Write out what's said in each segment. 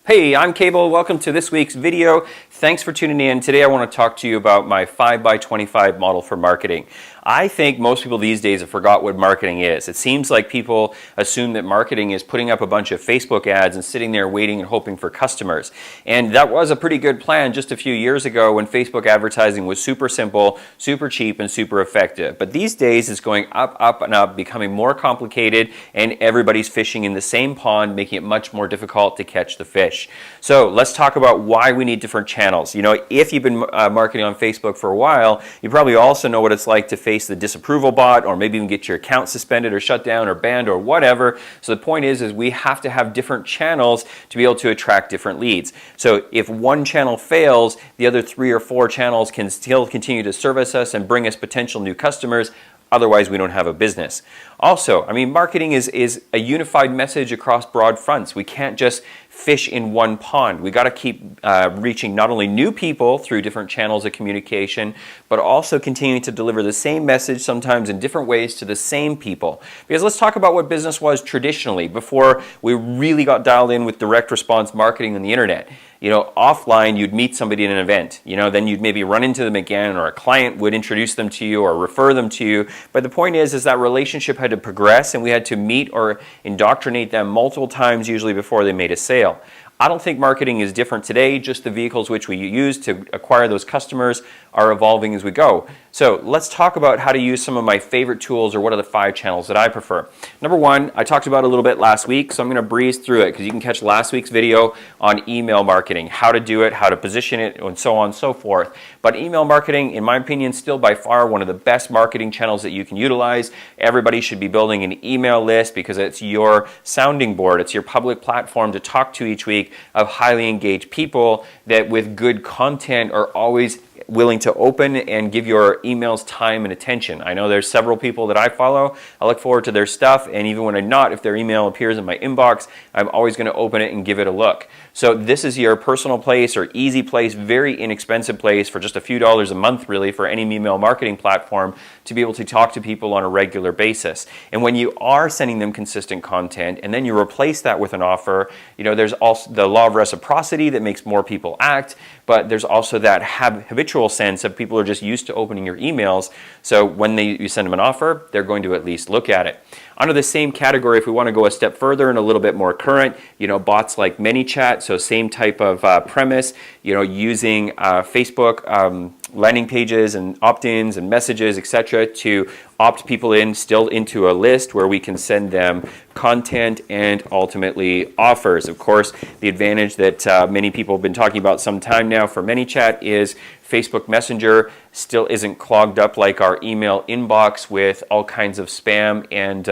Hey, I'm Cable. Welcome to this week's video. Thanks for tuning in. Today I want to talk to you about my 5x25 model for marketing. I think most people these days have forgot what marketing is. It seems like people assume that marketing is putting up a bunch of Facebook ads and sitting there waiting and hoping for customers. And that was a pretty good plan just a few years ago when Facebook advertising was super simple, super cheap, and super effective. But these days it's going up, up, and up, becoming more complicated, and everybody's fishing in the same pond, making it much more difficult to catch the fish. So let's talk about why we need different channels. You know, if you've been marketing on Facebook for a while, you probably also know what it's like to face the disapproval bot, or maybe even get your account suspended or shut down or banned or whatever. So the point is we have to have different channels to be able to attract different leads. So if one channel fails, the other 3 or 4 channels can still continue to service us and bring us potential new customers. Otherwise, we don't have a business. Also, I mean, marketing is a unified message across broad fronts. We can't just fish in one pond. We got to keep reaching not only new people through different channels of communication, but also continuing to deliver the same message, sometimes in different ways, to the same people. Because let's talk about what business was traditionally before we really got dialed in with direct response marketing on the internet. You know, offline, you'd meet somebody in an event, you know, then you'd maybe run into them again, or a client would introduce them to you or refer them to you. But the point is that relationship had to progress, and we had to meet or indoctrinate them multiple times, usually before they made a sale. I don't think marketing is different today, just the vehicles which we use to acquire those customers are evolving as we go. So let's talk about how to use some of my favorite tools, or what are the 5 channels that I prefer. Number 1, I talked about a little bit last week, so I'm going to breeze through it because you can catch last week's video on email marketing, how to do it, how to position it, and so on and so forth. But email marketing, in my opinion, still by far one of the best marketing channels that you can utilize. Everybody should be building an email list because it's your sounding board, it's your public platform to talk to each week of highly engaged people that with good content are always willing to open and give your emails time and attention. I know there's several people that I follow. I look forward to their stuff, and even when I'm not, if their email appears in my inbox, I'm always going to open it and give it a look. So this is your personal place or easy place, very inexpensive place for just a few dollars a month really for any email marketing platform to be able to talk to people on a regular basis. And when you are sending them consistent content and then you replace that with an offer, you know, there's also the law of reciprocity that makes more people act, but there's also that habitual sense of people are just used to opening your emails. So when you send them an offer, they're going to at least look at it. Under the same category, if we want to go a step further and a little bit more current, you know, bots like ManyChat, so same type of premise, you know, using Facebook landing pages and opt-ins and messages, etc., to opt people in still into a list where we can send them content and ultimately offers. Of course, the advantage that many people have been talking about some time now for ManyChat is Facebook Messenger still isn't clogged up like our email inbox with all kinds of spam and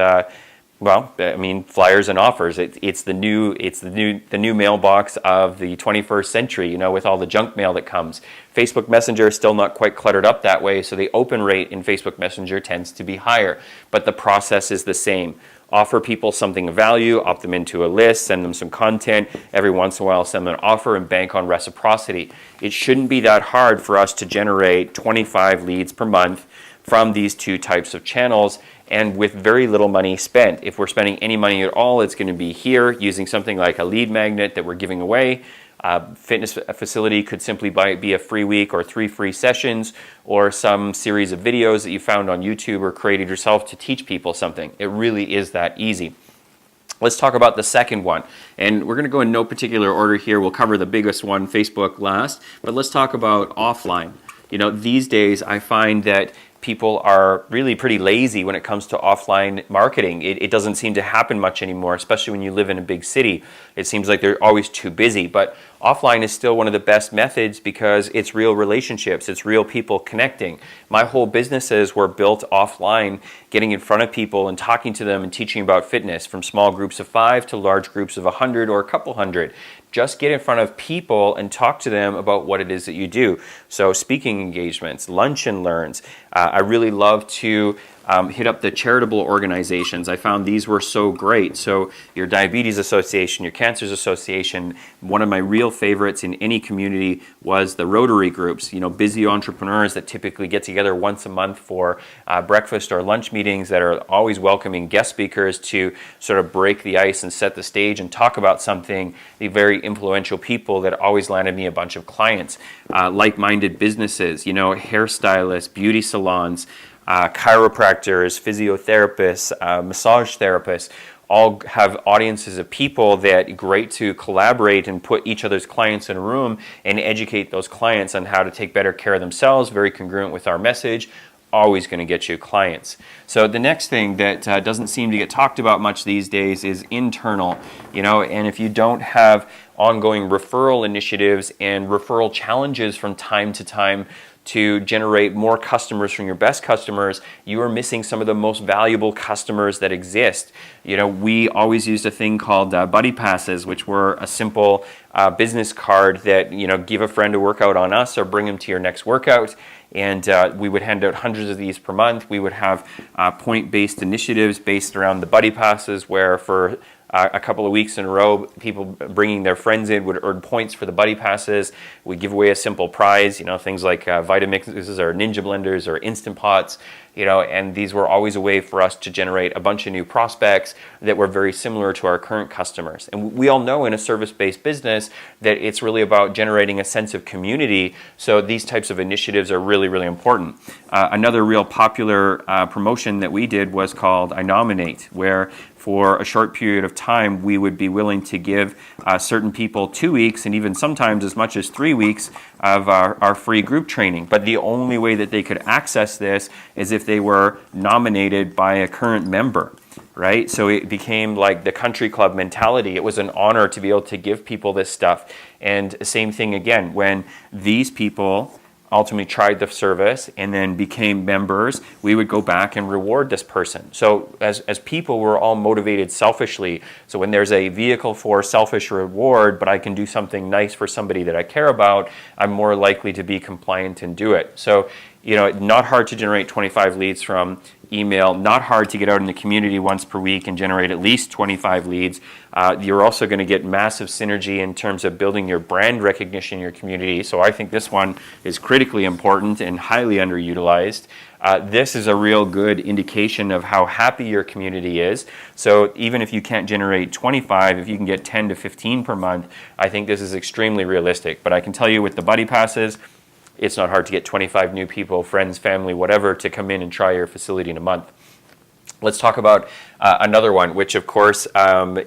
well, I mean, flyers and offers. It's the new mailbox of the 21st century, you know, with all the junk mail that comes. Facebook Messenger is still not quite cluttered up that way, so the open rate in Facebook Messenger tends to be higher, but the process is the same. Offer people something of value, opt them into a list, send them some content, every once in a while send them an offer, and bank on reciprocity. It shouldn't be that hard for us to generate 25 leads per month from these 2 types of channels, and with very little money spent. If we're spending any money at all, it's going to be here using something like a lead magnet that we're giving away. Fitness facility could simply be a free week or 3 free sessions, or some series of videos that you found on YouTube or created yourself to teach people something. It really is that easy. Let's talk about the second one, and we're going to go in no particular order here. We'll cover the biggest one, Facebook, last, but let's talk about offline. You know, these days I find that people are really pretty lazy when it comes to offline marketing. It doesn't seem to happen much anymore, especially when you live in a big city. It seems like they're always too busy, but offline is still one of the best methods because it's real relationships, it's real people connecting. My whole businesses were built offline, getting in front of people and talking to them and teaching about fitness, from small groups of 5 to large groups of 100 or a couple hundred. Just get in front of people and talk to them about what it is that you do. So speaking engagements, lunch and learns. I really love to hit up the charitable organizations. I found these were so great. So your Diabetes Association, your Cancers Association. One of my real favorites in any community was the Rotary groups. You know, busy entrepreneurs that typically get together once a month for breakfast or lunch meetings that are always welcoming guest speakers to sort of break the ice and set the stage and talk about something. The very influential people that always landed me a bunch of clients. Like-minded businesses, you know, hairstylists, beauty salons, chiropractors, physiotherapists, massage therapists, all have audiences of people that great to collaborate and put each other's clients in a room and educate those clients on how to take better care of themselves, very congruent with our message, always going to get you clients. So the next thing that doesn't seem to get talked about much these days is internal, you know, and if you don't have ongoing referral initiatives and referral challenges from time to time to generate more customers from your best customers, you are missing some of the most valuable customers that exist. You know, we always used a thing called buddy passes, which were a simple business card that, you know, give a friend a workout on us or bring them to your next workout. And we would hand out hundreds of these per month. We would have point-based initiatives based around the buddy passes, where for a couple of weeks in a row, people bringing their friends in would earn points for the buddy passes. We give away a simple prize, you know, things like Vitamixes or Ninja Blenders or Instant Pots, you know, and these were always a way for us to generate a bunch of new prospects that were very similar to our current customers. And we all know in a service-based business that it's really about generating a sense of community, so these types of initiatives are really, really important. Another real popular promotion that we did was called I Nominate, where for a short period of time, we would be willing to give certain people 2 weeks and even sometimes as much as 3 weeks of our free group training. But the only way that they could access this is if they were nominated by a current member, right? So it became like the country club mentality. It was an honor to be able to give people this stuff. And same thing again, when these people ultimately tried the service and then became members, we would go back and reward this person. So as people, we're all motivated selfishly. So when there's a vehicle for selfish reward, but I can do something nice for somebody that I care about, I'm more likely to be compliant and do it. So, you know, not hard to generate 25 leads from email, not hard to get out in the community once per week and generate at least 25 leads. You're also going to get massive synergy in terms of building your brand recognition in your community. So I think this one is critically important and highly underutilized. This is a real good indication of how happy your community is. So even if you can't generate 25, if you can get 10 to 15 per month, I think this is extremely realistic. But I can tell you with the buddy passes, it's not hard to get 25 new people, friends, family, whatever, to come in and try your facility in a month. Let's talk about another one, which of course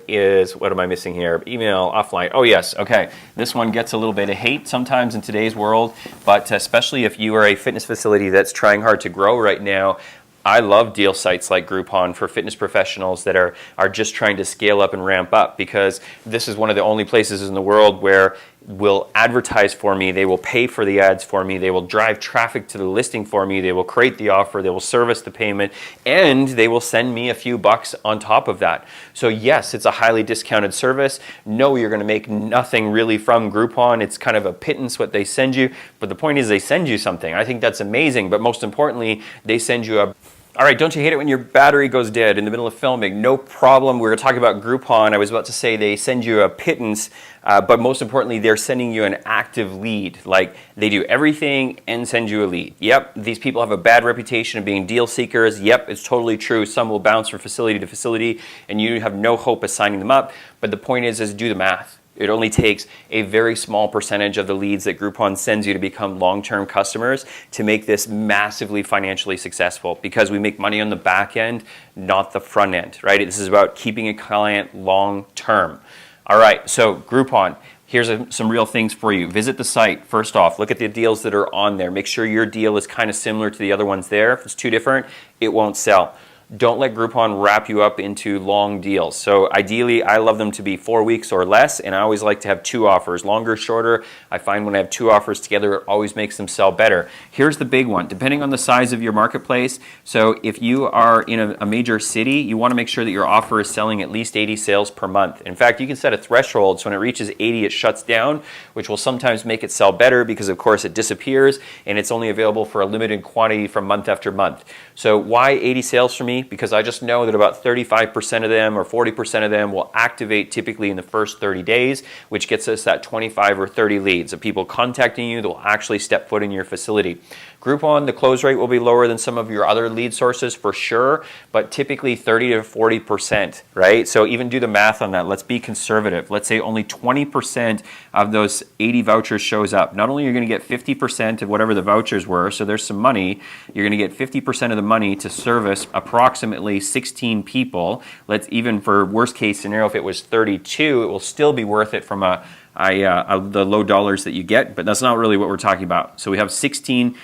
is, what am I missing here? Email, offline. Oh yes, okay. This one gets a little bit of hate sometimes in today's world, but especially if you are a fitness facility that's trying hard to grow right now, I love deal sites like Groupon for fitness professionals that are just trying to scale up and ramp up, because this is one of the only places in the world where will advertise for me, they will pay for the ads for me, they will drive traffic to the listing for me, they will create the offer, they will service the payment, and they will send me a few bucks on top of that. So yes, it's a highly discounted service. No, you're going to make nothing really from Groupon. It's kind of a pittance what they send you, but the point is they send you something. I think that's amazing, but most importantly, they send you a... All right, don't you hate it when your battery goes dead in the middle of filming? No problem. We were talking about Groupon. I was about to say they send you a pittance, but most importantly, they're sending you an active lead. Like, they do everything and send you a lead. Yep, these people have a bad reputation of being deal seekers. Yep, it's totally true. Some will bounce from facility to facility, and you have no hope of signing them up. But the point is do the math. It only takes a very small percentage of the leads that Groupon sends you to become long-term customers to make this massively financially successful, because we make money on the back end, not the front end, right? This is about keeping a client long-term. All right, so Groupon, here's some real things for you. Visit the site. First off, look at the deals that are on there. Make sure your deal is kind of similar to the other ones there. If it's too different, it won't sell. don't let Groupon wrap you up into long deals. So ideally, I love them to be 4 weeks or less, and I always like to have 2 offers. Longer, shorter, I find when I have 2 offers together, it always makes them sell better. Here's the big one, depending on the size of your marketplace. So if you are in a major city, you want to make sure that your offer is selling at least 80 sales per month. In fact, you can set a threshold, so when it reaches 80, it shuts down, which will sometimes make it sell better because, of course, it disappears, and it's only available for a limited quantity from month after month. So why 80 sales for me? Because I just know that about 35% of them or 40% of them will activate typically in the first 30 days, which gets us that 25 or 30 leads of people contacting you that will actually step foot in your facility. Groupon, the close rate will be lower than some of your other lead sources for sure, but typically 30 to 40%, right? So even do the math on that. Let's be conservative. Let's say only 20% of those 80 vouchers shows up. Not only are you going to get 50% of whatever the vouchers were, so there's some money, you're going to get 50% of the money to service approximately 16 people. Let's even for worst case scenario, if it was 32, it will still be worth it from the low dollars that you get, but that's not really what we're talking about. So we have 16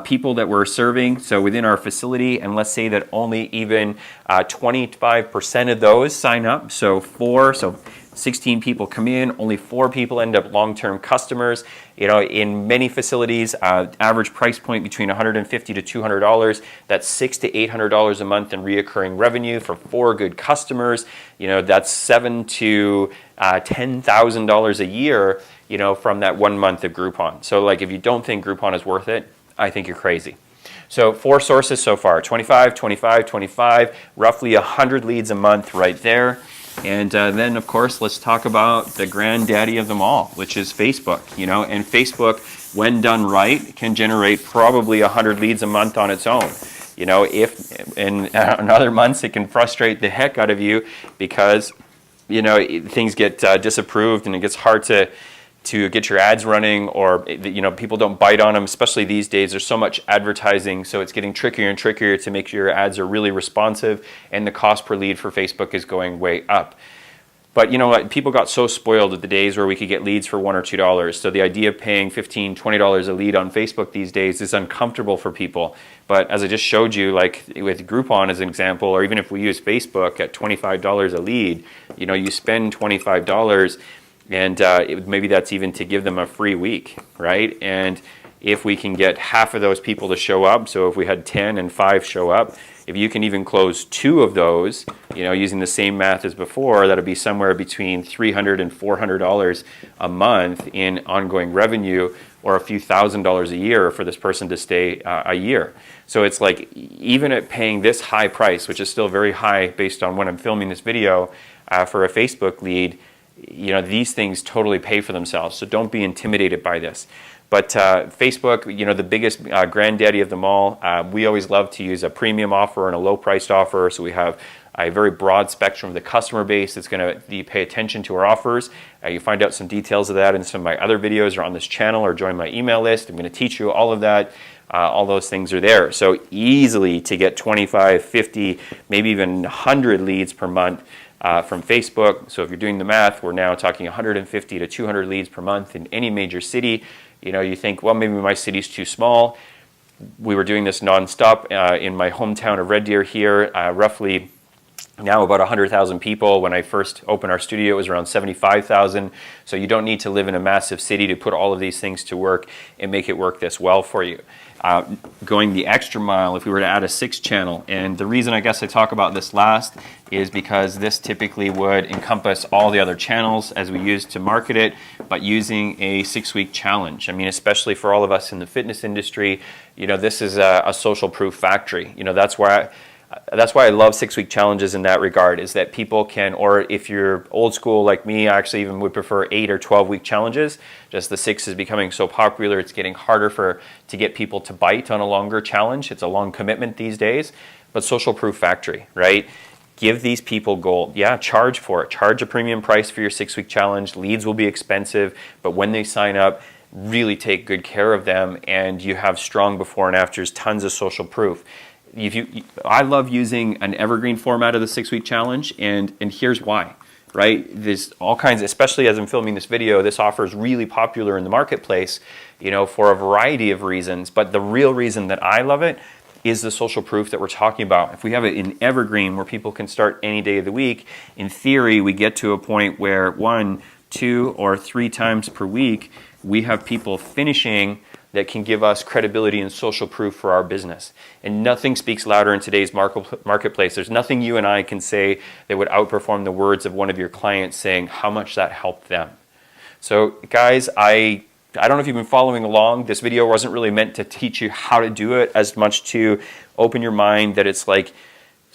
people that we're serving, so within our facility, and let's say that only even 25% of those sign up. So 16 people come in, only 4 people end up long-term customers. You know, in many facilities, average price point between $150 to $200. That's $600 to $800 a month in reoccurring revenue for 4 good customers. You know, that's $7,000 to $10,000 a year. You know, from that 1 month of Groupon. So, like, if you don't think Groupon is worth it, I think you're crazy. So 4 sources so far: 25, 25, 25, roughly 100 leads a month right there. And then, of course, let's talk about the granddaddy of them all, which is Facebook. You know, and Facebook, when done right, can generate probably 100 leads a month on its own. You know, if in other months it can frustrate the heck out of you because, you know, things get disapproved and it gets hard to get your ads running, or, you know, people don't bite on them, especially these days. There's so much advertising, so it's getting trickier and trickier to make sure your ads are really responsive, and the cost per lead for Facebook is going way up. But you know what, people got so spoiled at the days where we could get leads for $1 or $2. So the idea of paying $15, $20 a lead on Facebook these days is uncomfortable for people. But as I just showed you, like with Groupon as an example, or even if we use Facebook at $25 a lead, you know, you spend $25, and maybe that's even to give them a free week, right? And if we can get half of those people to show up, so if we had 10 and 5 show up, if you can even close 2 of those, you know, using the same math as before, that'll be somewhere between $300 and $400 a month in ongoing revenue, or a few $1,000s a year for this person to stay a year. So it's like, even at paying this high price, which is still very high based on when I'm filming this video, for a Facebook lead, you know, these things totally pay for themselves. So don't be intimidated by this. But Facebook, you know, the biggest granddaddy of them all, we always love to use a premium offer and a low-priced offer. So we have a very broad spectrum of the customer base that's going to pay attention to our offers. You find out some details of that in some of my other videos, or on this channel, or join my email list. I'm going to teach you all of that. All those things are there. So easily to get 25, 50, maybe even 100 leads per month from Facebook. So if you're doing the math, we're now talking 150 to 200 leads per month in any major city. You know, you think, well, maybe my city's too small. We were doing this nonstop in my hometown of Red Deer here, roughly now about 100,000 people. When I first opened our studio, it was around 75,000. So you don't need to live in a massive city to put all of these things to work and make it work this well for you. Going the extra mile, if we were to add a 6th channel, and the reason I guess I talk about this last is because this typically would encompass all the other channels as we use to market it, but using a 6-week challenge. I mean, especially for all of us in the fitness industry, you know, this is a social proof factory. You know, that's why I love 6-week challenges in that regard, is that people can, or if you're old school like me, I actually even would prefer 8 or 12-week challenges. Just the 6 is becoming so popular, it's getting harder to get people to bite on a longer challenge. It's a long commitment these days, but social proof factory, right? Give these people gold. Yeah, charge for it. Charge a premium price for your 6-week challenge. Leads will be expensive, but when they sign up, really take good care of them, and you have strong before and afters, tons of social proof. I love using an evergreen format of the 6-week challenge, and here's why, right? There's all kinds, especially as I'm filming this video, this offer is really popular in the marketplace, you know, for a variety of reasons. But the real reason that I love it is the social proof that we're talking about. If we have it in evergreen where people can start any day of the week, in theory, we get to a point where 1, 2, or 3 times per week, we have people finishing that can give us credibility and social proof for our business. And nothing speaks louder in today's marketplace. There's nothing you and I can say that would outperform the words of one of your clients saying how much that helped them. So guys, I don't know if you've been following along. This video wasn't really meant to teach you how to do it as much to open your mind that it's like,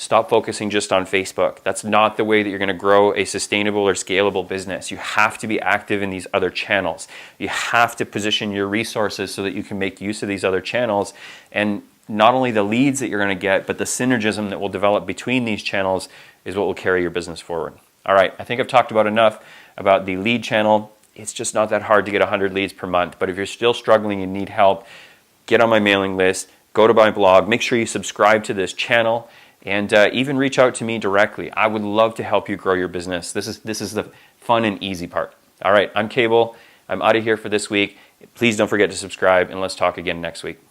stop focusing just on Facebook. That's not the way that you're going to grow a sustainable or scalable business. You have to be active in these other channels. You have to position your resources so that you can make use of these other channels. And not only the leads that you're going to get, but the synergism that will develop between these channels is what will carry your business forward. All right, I think I've talked about enough about the lead channel. It's just not that hard to get 100 leads per month. But if you're still struggling and need help, get on my mailing list, go to my blog, make sure you subscribe to this channel, and even reach out to me directly. I would love to help you grow your business. This is the fun and easy part. All right, I'm Cable. I'm out of here for this week. Please don't forget to subscribe, and let's talk again next week.